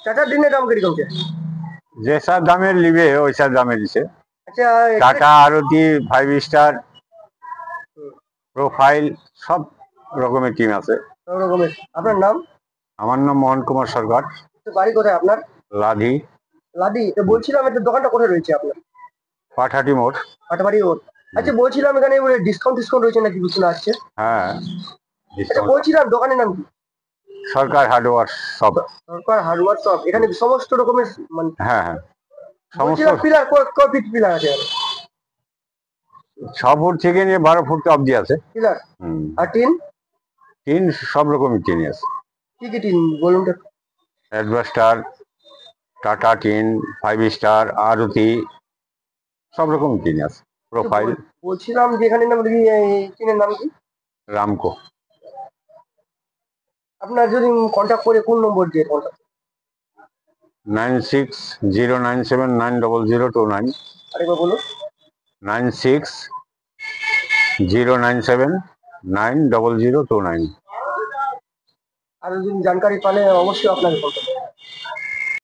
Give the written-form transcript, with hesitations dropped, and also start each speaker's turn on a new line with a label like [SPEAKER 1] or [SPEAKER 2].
[SPEAKER 1] Tata টিনের দাম কিরকম কি?
[SPEAKER 2] जैसा दामे लिबे वैसा दामे दिसे।
[SPEAKER 1] আচ্ছা
[SPEAKER 2] टाटा आरती 5 स्टार प्रोफाइल सब रकमेर टीम আছে।
[SPEAKER 1] সব রকমের। আপনার নাম?
[SPEAKER 2] আমার নাম মোহন কুমার সরকার,
[SPEAKER 1] তো বাড়ি কোথায় আপনার?
[SPEAKER 2] লাধি,
[SPEAKER 1] লাদি। তো বলছিলাম এটা দোকানটা কোথায় রয়েছে আপনার?
[SPEAKER 2] পাঠাটি মোড়।
[SPEAKER 1] পাটাবাড়ি রোড। আচ্ছা বলছিলাম এখানে ডিসকাউন্ট রয়েছে নাকি কিছু না আসছে?
[SPEAKER 2] হ্যাঁ,
[SPEAKER 1] আচ্ছা
[SPEAKER 2] ডিসকাউন্ট।
[SPEAKER 1] বলছিলাম দোকানের নাম কি?
[SPEAKER 2] সরকার হার্ডওয়্যার সব।
[SPEAKER 1] সরকার হার্ডওয়্যার শপ। এখানে সমস্ত রকমের মানে
[SPEAKER 2] হ্যাঁ হ্যাঁ, সমস্ত
[SPEAKER 1] বলছিলাম পিলার কয় ফিট পিলার আছে এখানে?
[SPEAKER 2] 6 ফুট থেকে নিয়ে 12 ফুট অবধি আছে।
[SPEAKER 1] পিলার আর টিন?
[SPEAKER 2] টিন সব রকমের টিন আছে।
[SPEAKER 1] কি কি টিন বলুন তো?
[SPEAKER 2] অ্যাডভাস্টার, টাটা টিন, 5 স্টার, আরতি সব রকম টিন আছে। প্রোফাইল
[SPEAKER 1] বলছিলাম যে এখানে নাম কি এই টিনের নাম কি?
[SPEAKER 2] রামকো।
[SPEAKER 1] আপনার যদি কন্ট্যাক্ট করে কোন নম্বর দিয়ে কন্ট্যাক্ট?
[SPEAKER 2] 9609790029।
[SPEAKER 1] আরেকবার বলুন।
[SPEAKER 2] 9609790029।
[SPEAKER 1] আর যদি জানকারি পালে অবশ্যই আপনাকে কন্ট্যাক্ট